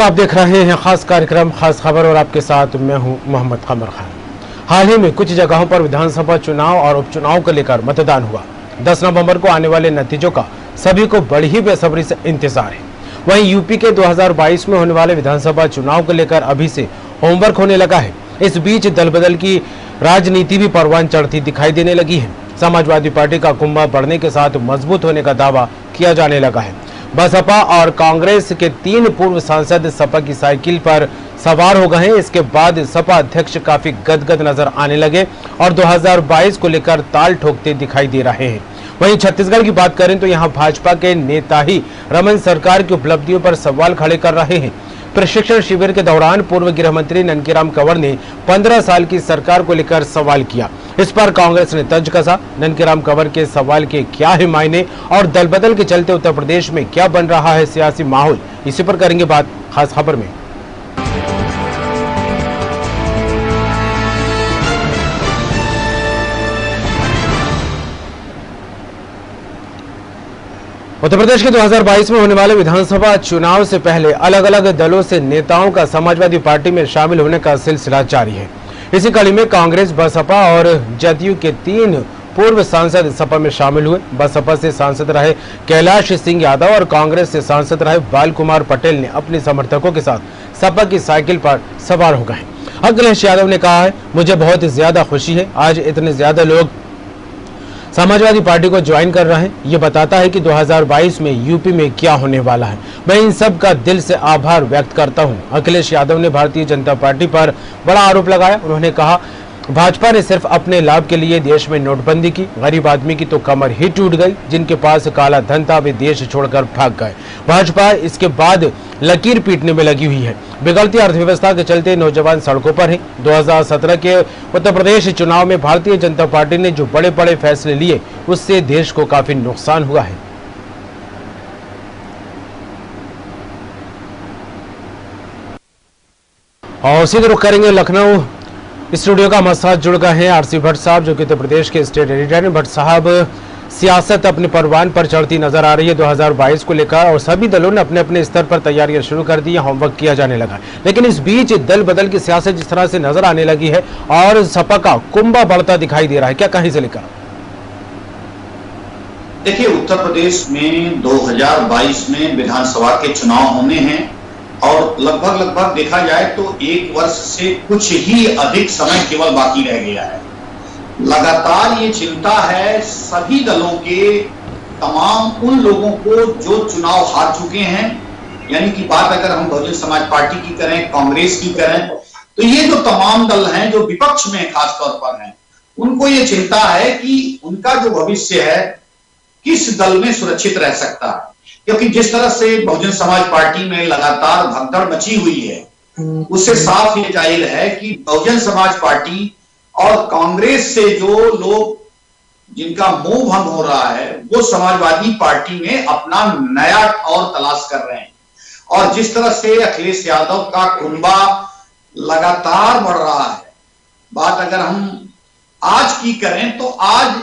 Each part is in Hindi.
तो आप देख रहे हैं खास कार्यक्रम खास खबर और आपके साथ मैं हूं मोहम्मद कमर खान। हाल ही में कुछ जगहों पर विधानसभा चुनाव और उपचुनाव को लेकर मतदान हुआ। 10 नवंबर को आने वाले नतीजों का सभी को बड़ी ही बेसब्री से इंतजार है। वहीं यूपी के 2022 में होने वाले विधानसभा चुनाव को लेकर अभी से होमवर्क होने लगा है। इस बीच दल बदल की राजनीति भी परवान चढ़ती दिखाई देने लगी है। समाजवादी पार्टी का कुंभा बढ़ने के साथ मजबूत होने का दावा किया जाने लगा है। बसपा और कांग्रेस के 3 पूर्व सांसद सपा की साइकिल पर सवार हो गए हैं। इसके बाद सपा अध्यक्ष काफी गदगद नजर आने लगे और 2022 को लेकर ताल ठोकते दिखाई दे रहे हैं। वहीं छत्तीसगढ़ की बात करें तो यहां भाजपा के नेता ही रमन सरकार की उपलब्धियों पर सवाल खड़े कर रहे हैं। प्रशिक्षण शिविर के दौरान पूर्व गृह मंत्री ननकीराम कंवर ने 15 साल की सरकार को लेकर सवाल किया। इस पर कांग्रेस ने तंज कसा। ननकीराम कंवर के सवाल के क्या है मायने और दल बदल के चलते उत्तर प्रदेश में क्या बन रहा है सियासी माहौल, इसी पर करेंगे बात खास खबर में। उत्तर प्रदेश के 2022 में होने वाले विधानसभा चुनाव से पहले अलग अलग दलों से नेताओं का समाजवादी पार्टी में शामिल होने का सिलसिला जारी है। इसी कड़ी में कांग्रेस, बसपा और जदयू के 3 पूर्व सांसद सपा में शामिल हुए। बसपा से सांसद रहे कैलाश सिंह यादव और कांग्रेस से सांसद रहे बाल कुमार पटेल ने अपने समर्थकों के साथ सपा की साइकिल पर सवार हो गए। अखिलेश यादव ने कहा है, मुझे बहुत ज्यादा खुशी है, आज इतने ज्यादा लोग समाजवादी पार्टी को ज्वाइन कर रहे हैं। ये बताता है कि 2022 में यूपी में क्या होने वाला है। मैं इन सब का दिल से आभार व्यक्त करता हूं। अखिलेश यादव ने भारतीय जनता पार्टी पर बड़ा आरोप लगाया। उन्होंने कहा, भाजपा ने सिर्फ अपने लाभ के लिए देश में नोटबंदी की, गरीब आदमी की तो कमर ही टूट गई। जिनके पास काला धन था वे देश छोड़कर भाग गए। भाजपा इसके बाद लकीर पीटने में लगी हुई है। बिगड़ती अर्थव्यवस्था के चलते नौजवान सड़कों पर हैं। 2017 के उत्तर प्रदेश चुनाव में भारतीय जनता पार्टी ने जो बड़े बड़े फैसले लिए उससे देश को काफी नुकसान हुआ है। और सीधे रुख करेंगे लखनऊ। स्टूडियो का हमारे साथ जुड़ गए हैं आरसी भट्ट साहब, जो कि उत्तर प्रदेश के स्टेट एडिटर हैं। भट्ट साहब, सियासत अपने परवान पर चढ़ती नजर आ रही है 2022 को लेकर और सभी दलों ने अपने अपने स्तर पर तैयारियां शुरू कर दी है, होमवर्क किया जाने लगा। लेकिन इस बीच दल बदल की सियासत जिस तरह से नजर आने लगी है और सपा का कुंभा बढ़ता दिखाई दे रहा है, क्या कहीं से लेकर? देखिए, उत्तर प्रदेश में 2022 में विधानसभा के चुनाव होने हैं और लगभग देखा जाए तो 1 वर्ष से कुछ ही अधिक समय केवल बाकी रह गया है। लगातार ये चिंता है सभी दलों के, तमाम उन लोगों को जो चुनाव हार चुके हैं। यानी कि बात अगर हम बहुजन समाज पार्टी की करें, कांग्रेस की करें, तो ये जो तमाम दल हैं जो विपक्ष में खासतौर पर हैं, उनको ये चिंता है कि उनका जो भविष्य है किस दल में सुरक्षित रह सकता है। क्योंकि जिस तरह से बहुजन समाज पार्टी में लगातार भगदड़ मची हुई है, उससे साफ ये जाहिर है कि बहुजन समाज पार्टी और कांग्रेस से जो लोग जिनका मोह भंग हो रहा है वो समाजवादी पार्टी में अपना नया और तलाश कर रहे हैं। और जिस तरह से अखिलेश यादव का कुंभा लगातार बढ़ रहा है, बात अगर हम आज की करें तो आज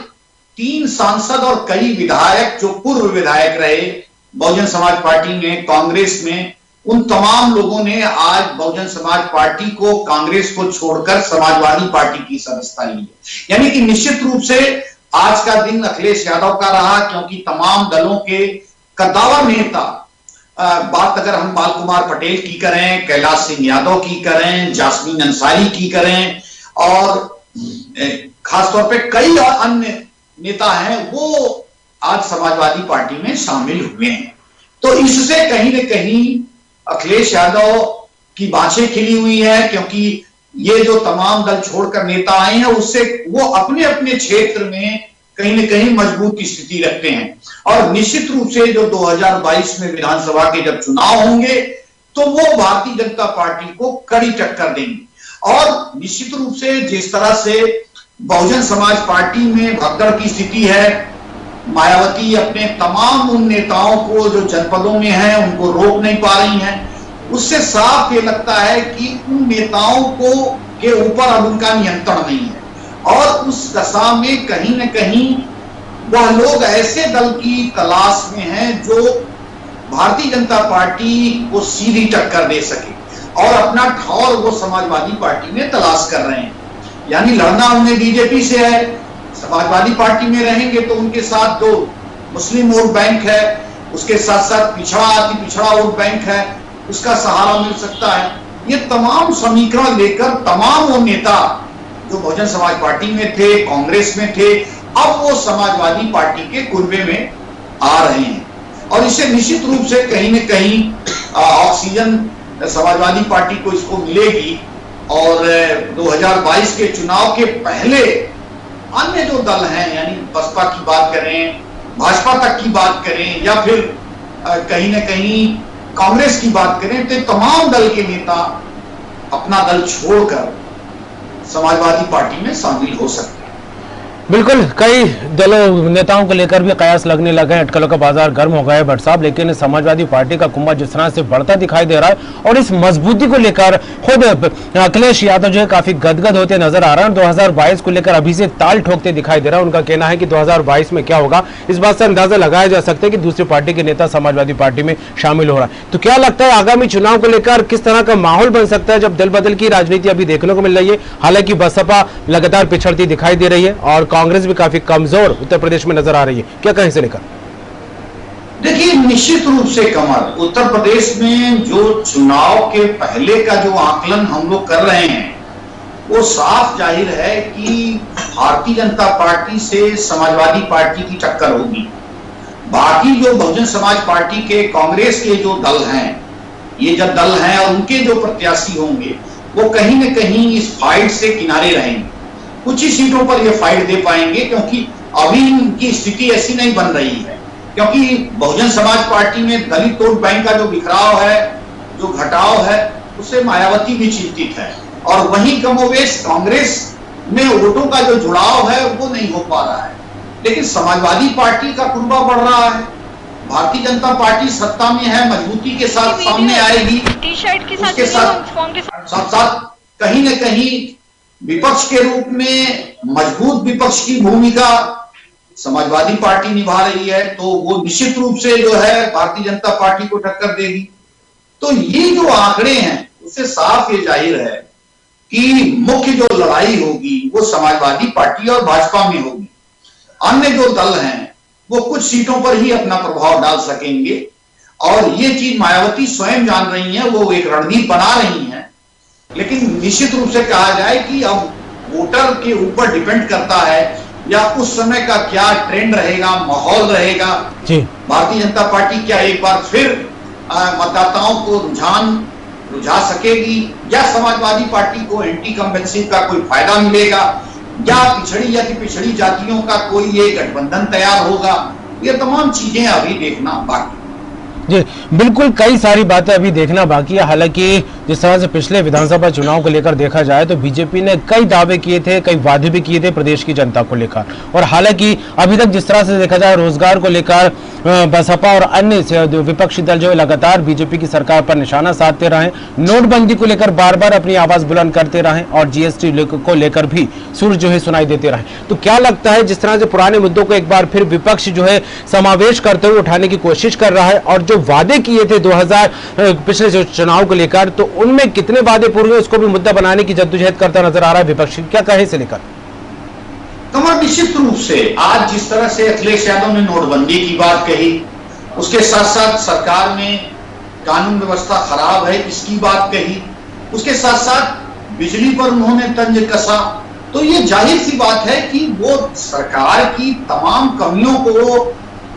3 सांसद और कई विधायक जो पूर्व विधायक रहे बहुजन समाज पार्टी में, कांग्रेस में, उन तमाम लोगों ने आज बहुजन समाज पार्टी को, कांग्रेस को छोड़कर समाजवादी पार्टी की सदस्यता ली है। यानी कि निश्चित रूप से आज का दिन अखिलेश यादव का रहा, क्योंकि तमाम दलों के कद्दावर नेता, बात अगर हम बाल कुमार पटेल की करें, कैलाश सिंह यादव की करें, जासमीन अंसारी की करें और खासतौर पे कई अन्य नेता हैं, वो आज समाजवादी पार्टी में शामिल हुए हैं। तो इससे कहीं न कहीं अखिलेश यादव की बाछें खिली हुई है, क्योंकि ये जो तमाम दल छोड़कर नेता आए हैं उससे वो अपने अपने क्षेत्र में कहीं न कहीं मजबूत स्थिति रखते हैं। और निश्चित रूप से जो 2022 में विधानसभा के जब चुनाव होंगे तो वो भारतीय जनता पार्टी को कड़ी टक्कर देंगे। और निश्चित रूप से जिस तरह से बहुजन समाज पार्टी में भगदड़ की स्थिति है, मायावती अपने तमाम उन नेताओं को जो जनपदों में हैं उनको रोक नहीं पा रही हैं, उससे साफ ये लगता है कि उन नेताओं को के ऊपर अब उनका नियंत्रण नहीं है। और उस दशा में कहीं न कहीं वह लोग ऐसे दल की तलाश में हैं जो भारतीय जनता पार्टी को सीधी टक्कर दे सके और अपना ठौर वो समाजवादी पार्टी में तलाश कर रहे हैं। यानी लड़ना उन्हें बीजेपी से है, समाजवादी पार्टी में रहेंगे तो उनके साथ जो मुस्लिम वोट बैंक है, उसके साथ साथ पिछड़ा अति पिछड़ा वोट बैंक है, उसका सहारा मिल सकता है। ये तमाम समीकरण लेकर तमाम वो नेता जो बहुजन समाज पार्टी में थे, कांग्रेस में थे, अब वो समाजवादी पार्टी के कुर्बे में आ रहे हैं और इससे निश्चित रूप से कहीं न कहीं ऑक्सीजन समाजवादी पार्टी को इसको मिलेगी। और 2022 के चुनाव के पहले अन्य जो दल हैं, यानी बसपा की बात करें, भाजपा तक की बात करें या फिर कहीं न कहीं कांग्रेस की बात करें, तो तमाम दल के नेता अपना दल छोड़कर समाजवादी पार्टी में शामिल हो सकते हैं। बिल्कुल, कई दलों नेताओं को लेकर भी कयास लगने लगे हैं, अटकलों का बाजार गर्म हो गया है भट्ट साहब, लेकिन समाजवादी पार्टी का कुंभा जिस तरह से बढ़ता दिखाई दे रहा है और इस मजबूती को लेकर खुद अखिलेश यादव जो है काफी गदगद होते नजर आ रहे हैं। 2022 को लेकर अभी से ताल ठोकते दिखाई दे रहा है। उनका कहना है कि 2022 में क्या होगा इस बात से अंदाजा लगाया जा सकता है कि दूसरी पार्टी के नेता समाजवादी पार्टी में शामिल हो रहा है। तो क्या लगता है आगामी चुनाव को लेकर किस तरह का माहौल बन सकता है, जब दल बदल की राजनीति अभी देखने को मिल रही है? हालांकि बसपा लगातार पिछड़ती दिखाई दे रही है और कांग्रेस भी काफी कमजोर उत्तर प्रदेश में नजर आ रही है, क्या कहें इसे लेकर? देखिए, निश्चित रूप से कमल, उत्तर प्रदेश में जो चुनाव के पहले का जो आकलन हम लोग कर रहे हैं वो साफ जाहिर है कि भारतीय जनता पार्टी से समाजवादी पार्टी की टक्कर होगी। बाकी जो बहुजन समाज पार्टी के, कांग्रेस के जो दल हैं, ये जब दल हैं और उनके जो प्रत्याशी होंगे वो कहीं न कहीं इस फाइट से किनारे रहेंगे। कुछ ही सीटों पर ये फाइट दे पाएंगे क्योंकि अभी इनकी स्थिति ऐसी नहीं बन रही है, क्योंकि बहुजन समाज पार्टी में दलित वोट बैंक का जो बिखराव है, जो घटाव है, उससे मायावती भी चिंतित है और वहीं कमोवेश कांग्रेस में वोटों का जो जुड़ाव है वो नहीं हो पा रहा है। लेकिन समाजवादी पार्टी का कुर्बा बढ़ रहा है, भारतीय जनता पार्टी सत्ता में है, मजबूती के साथ सामने आएगी, उसके साथ साथ कहीं न कहीं विपक्ष के रूप में मजबूत विपक्ष की भूमिका समाजवादी पार्टी निभा रही है, तो वो निश्चित रूप से जो है भारतीय जनता पार्टी को टक्कर देगी। तो ये जो आंकड़े हैं उससे साफ ये जाहिर है कि मुख्य जो लड़ाई होगी वो समाजवादी पार्टी और भाजपा में होगी। अन्य जो दल हैं वो कुछ सीटों पर ही अपना प्रभाव डाल सकेंगे और ये चीज मायावती स्वयं जान रही है, वो एक रणनीति बना रही है। लेकिन निश्चित रूप से कहा जाए कि अब वोटर के ऊपर डिपेंड करता है या उस समय का क्या ट्रेंड रहेगा, माहौल रहेगा। भारतीय जनता पार्टी क्या एक बार फिर मतदाताओं को रुझा सकेगी या समाजवादी पार्टी को एंटी कंवेंसी का कोई फायदा मिलेगा या पिछड़ी या पिछड़ी जातियों का कोई ये गठबंधन तैयार होगा। ये तमाम चीजें अभी देखना बाकी जी। बिल्कुल, कई सारी बातें अभी देखना बाकी है। हालांकि जिस तरह से पिछले विधानसभा चुनाव को लेकर देखा जाए तो बीजेपी ने कई दावे किए थे, कई वादे भी किए थे प्रदेश की जनता को लेकर, और हालांकि अभी तक जिस तरह से देखा जाए रोजगार को लेकर बसपा और अन्य विपक्षी दल जो है लगातार बीजेपी की सरकार पर निशाना साधते रहे, नोटबंदी को लेकर बार बार अपनी आवाज बुलंद करते रहे और जीएसटी को लेकर भी सुर जो है सुनाई देते रहे। तो क्या लगता है जिस तरह से पुराने मुद्दों को एक बार फिर विपक्ष जो है समावेश करते हुए उठाने की कोशिश कर रहा है और जो वादे किए थे 2000 पिछले चुनाव को लेकर, तो उनमें कितने वादे पूरे हुए उसको भी मुद्दा बनाने की जद्दोजहद करता नजर आ रहा है विपक्ष, क्या कहे इसे लेकर? कमल, निश्चित रूप से आज जिस तरह से अखिलेश यादव ने नोटबंदी की बात कही, उसके साथ साथ सरकार में कानून व्यवस्था खराब है इसकी बात कही, उसके साथ साथ बिजली पर उन्होंने तंज कसा, तो ये जाहिर सी बात है कि वो सरकार की तमाम कमियों को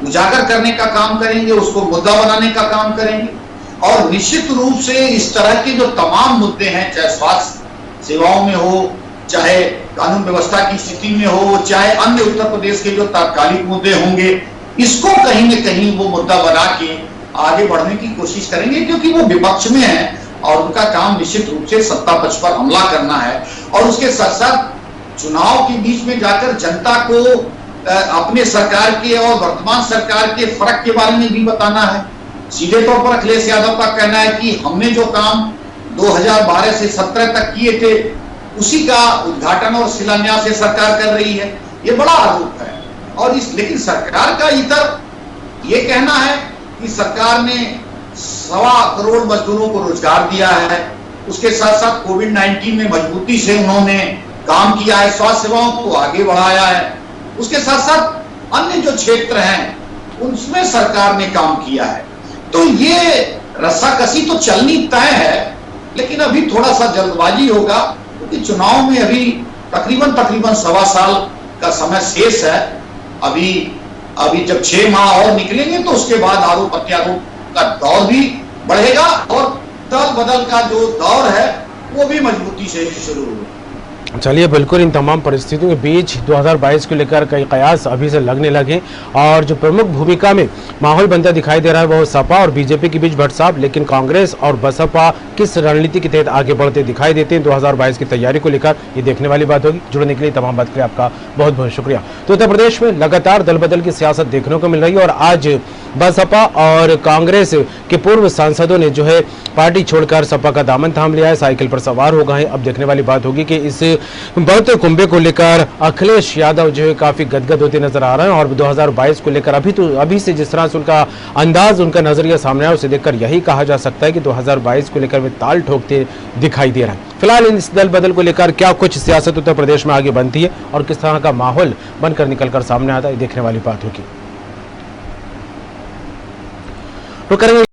उजागर करने का काम करेंगे, उसको मुद्दा बनाने का काम करेंगे। और निश्चित रूप से इस तरह के जो तमाम मुद्दे हैं, चाहे स्वास्थ्य सेवाओं में हो, चाहे कानून व्यवस्था की स्थिति में हो, चाहे अन्य उत्तर प्रदेश के जो तात्कालिक मुद्दे होंगे, इसको कहीं न कहीं वो मुद्दा बना के आगे बढ़ने की कोशिश करेंगे, क्योंकि वो विपक्ष में है और उनका काम निश्चित रूप से सत्ता पक्ष पर हमला करना है और उसके साथ साथ चुनाव के बीच में जाकर जनता को अपने सरकार के और वर्तमान सरकार के फर्क के बारे में भी बताना है। सीधे तौर पर अखिलेश यादव का कहना है कि हमने जो काम 2012 से 17 तक किए थे उसी का उद्घाटन और शिलान्यास ये सरकार कर रही है। ये बड़ा आरोप है और लेकिन सरकार का इतर ये कहना है कि सरकार ने 1.25 करोड़ मजदूरों को रोजगार दिया है। उसके साथ साथ कोविड-19 में मजबूती से उन्होंने काम किया है, स्वास्थ्य सेवाओं को आगे बढ़ाया है। उसके साथ साथ अन्य जो क्षेत्र हैं उनमें सरकार ने काम किया है। तो ये रस्साकसी तो चलनी तय है, लेकिन अभी थोड़ा सा जल्दबाजी होगा क्योंकि चुनाव में अभी तकरीबन 1.25 साल का समय शेष है। अभी जब 6 माह और निकलेंगे तो उसके बाद आरोप प्रत्यारोप का दौर भी बढ़ेगा और दल बदल का जो दौर है वो भी मजबूती से शुरू होगा। चलिए, बिल्कुल इन तमाम परिस्थितियों के बीच 2022 को लेकर कई कयास अभी से लगने लगे और जो प्रमुख भूमिका में माहौल बनता दिखाई दे रहा है वो सपा और बीजेपी के बीच भटसाव, लेकिन कांग्रेस और बसपा किस रणनीति के तहत आगे बढ़ते दिखाई देते हैं 2022 की तैयारी को लेकर, ये देखने वाली बात होगी। जुड़ने के लिए तमाम बात के लिए आपका बहुत बहुत शुक्रिया। तो उत्तर प्रदेश में लगातार दल बदल की सियासत देखने को मिल रही है और आज बसपा और कांग्रेस के पूर्व सांसदों ने जो है पार्टी छोड़कर सपा का दामन थाम लिया है, साइकिल पर सवार हो गए हैं। अब देखने वाली बात होगी कि इस बढ़ते कुंभे को लेकर अखिलेश यादव जो है काफी गदगद होते नजर आ रहे हैं और 2022 को लेकर अभी से जिस तरह से उनका अंदाज, उनका नजरिया सामने आया, उसे देखकर यही कहा जा सकता है कि 2022 को लेकर वे ताल ठोकते दिखाई दे रहे हैं। फिलहाल इस दल बदल को लेकर क्या कुछ सियासत उत्तर प्रदेश में आगे बनती है और किस तरह का माहौल बनकर निकलकर सामने आता है, देखने वाली बात होगी। तो करेंगे